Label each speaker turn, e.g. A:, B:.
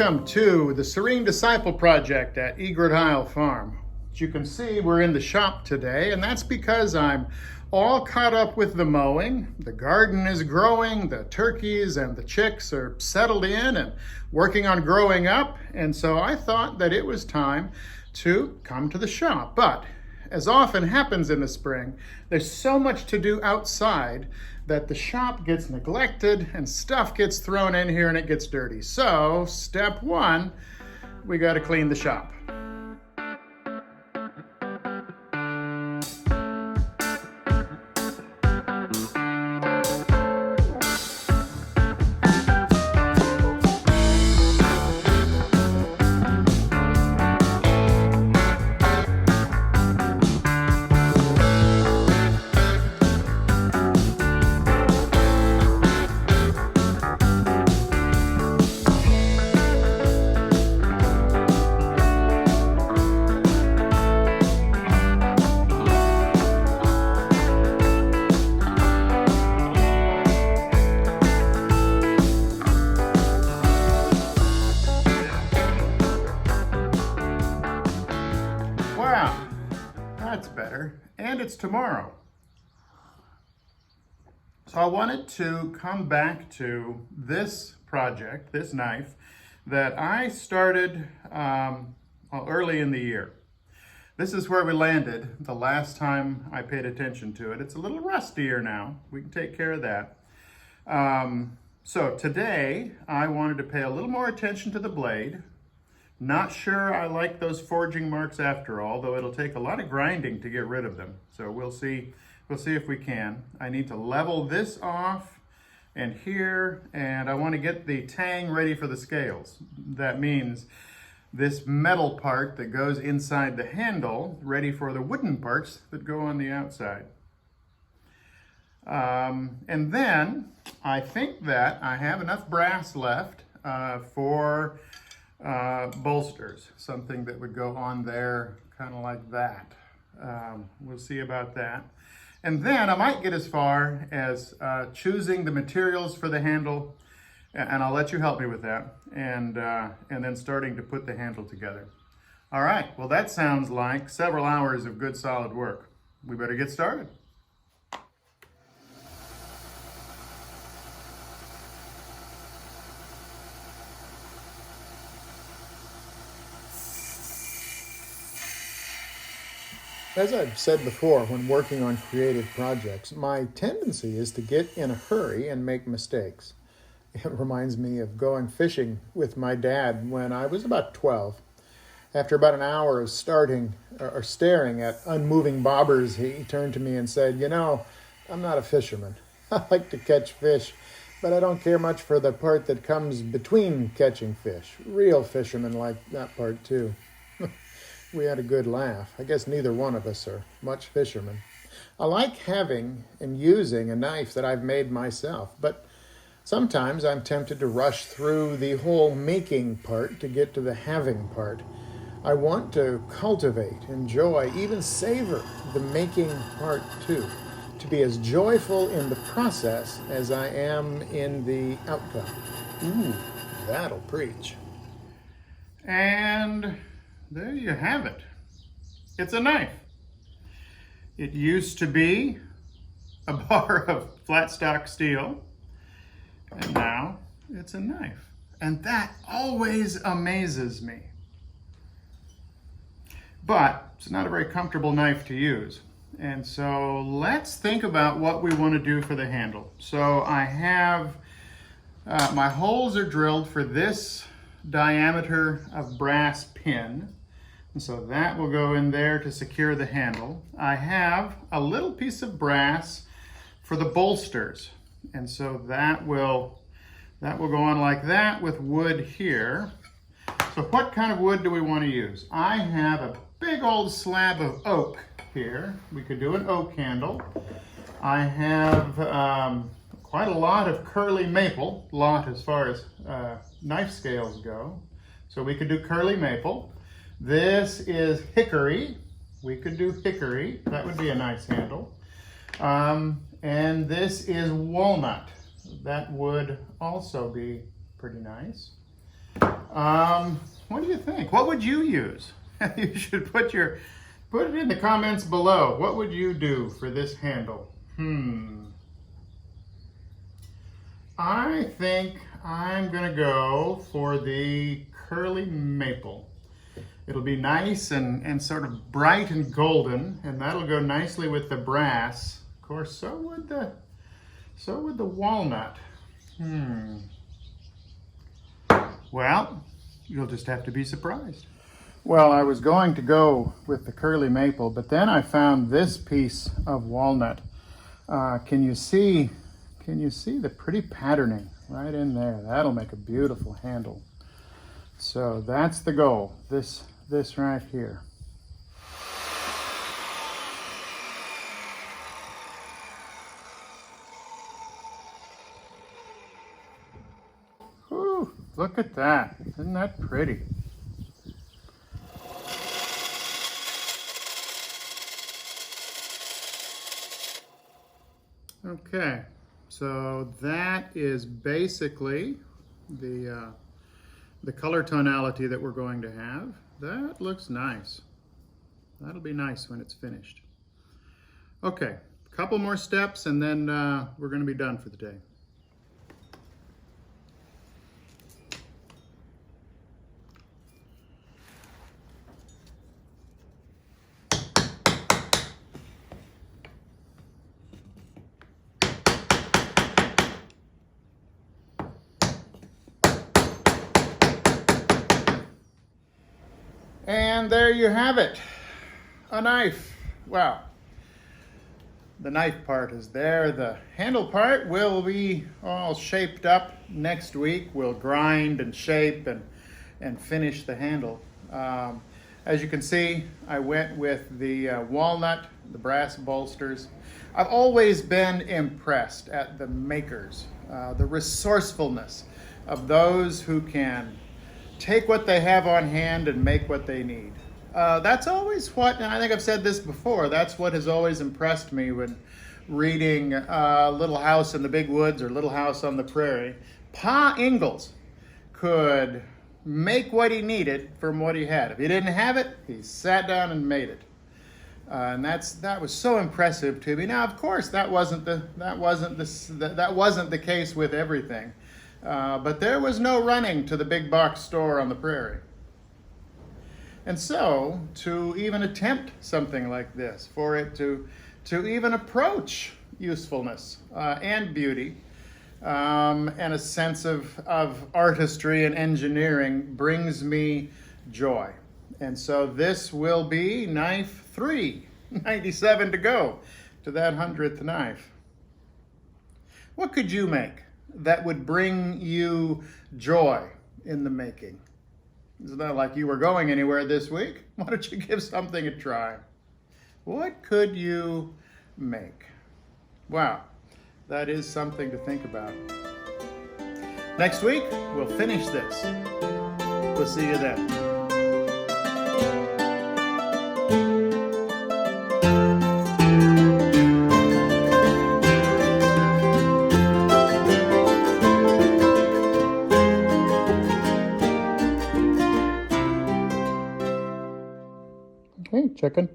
A: Welcome to the Serene Disciple Project at Egret Isle Farm. As you can see, we're in the shop today, and that's because I'm all caught up with the mowing. The garden is growing, the turkeys and the chicks are settled in and working on growing up, and so I thought that it was time to come to the shop. But as often happens in the spring, there's so much to do outside that the shop gets neglected and stuff gets thrown in here and it gets dirty. So, step one, we gotta clean the shop. Wow, that's better. And it's tomorrow. So I wanted to come back to this project, this knife, that I started early in the year. This is where we landed the last time I paid attention to it. It's a little rustier now. We can take care of that. So today I wanted to pay a little more attention to the blade. Not sure I like those forging marks after all, though it'll take a lot of grinding to get rid of them. So we'll see if we can. I need to level this off and here, and I want to get the tang ready for the scales. That means this metal part that goes inside the handle ready for the wooden parts that go on the outside. And then I think that I have enough brass left for bolsters, something that would go on there kind of like that. We'll see about that. And then I might get as far as choosing the materials for the handle, and I'll let you help me with that, and then starting to put the handle together. All right, well that sounds like several hours of good solid work. We better get started. As I've said before, when working on creative projects, my tendency is to get in a hurry and make mistakes. It reminds me of going fishing with my dad when I was about 12. After about an hour of staring at unmoving bobbers, he turned to me and said, "You know, I'm not a fisherman. I like to catch fish, but I don't care much for the part that comes between catching fish. Real fishermen like that part too." We had a good laugh. I guess neither one of us are much fishermen. I like having and using a knife that I've made myself, but sometimes I'm tempted to rush through the whole making part to get to the having part. I want to cultivate, enjoy, even savor the making part too, to be as joyful in the process as I am in the outcome. Ooh, that'll preach. And there you have it. It's a knife. It used to be a bar of flat stock steel, and now it's a knife. And that always amazes me. But it's not a very comfortable knife to use. And so let's think about what we want to do for the handle. So I have, my holes are drilled for this diameter of brass pin. And so that will go in there to secure the handle. I have a little piece of brass for the bolsters. And so that will go on like that with wood here. So what kind of wood do we want to use? I have a big old slab of oak here. We could do an oak handle. I have quite a lot of curly maple, lot as far as knife scales go. So we could do curly maple. This is hickory. We could do hickory. That would be a nice handle. And this is walnut. That would also be pretty nice. What do you think? What would you use? You should put it in the comments below. What would you do for this handle? I think I'm gonna go for the curly maple. It'll be nice and sort of bright and golden, and that'll go nicely with the brass. Of course, so would the walnut. Well, you'll just have to be surprised. Well, I was going to go with the curly maple, but then I found this piece of walnut. Can you see the pretty patterning right in there? That'll make a beautiful handle. So that's the goal, this right here. Whew, look at that. Isn't that pretty? Okay, so that is basically the color tonality that we're going to have. That looks nice. That'll be nice when it's finished. Okay, a couple more steps and then we're going to be done for the day. And there you have it, a knife. Well, the knife part is there. The handle part will be all shaped up next week. We'll grind and shape and finish the handle. As you can see, I went with the walnut, the brass bolsters. I've always been impressed at the makers, the resourcefulness of those who can take what they have on hand and make what they need. That's always what, and I think I've said this before, that's what has always impressed me when reading Little House in the Big Woods or Little House on the Prairie. Pa Ingalls could make what he needed from what he had. If he didn't have it, he sat down and made it. And that was so impressive to me. Now, of course, that wasn't the case with everything. But there was no running to the big box store on the prairie. And so, to even attempt something like this, for it to even approach usefulness and beauty and a sense of artistry and engineering brings me joy. And so this will be knife 3, 97 to go to that 100th knife. What could you make that would bring you joy in the making? It's not like you were going anywhere this week. Why don't you give something a try? What could you make? Wow, that is something to think about. Next week, we'll finish this. We'll see you then. Hey, chicken.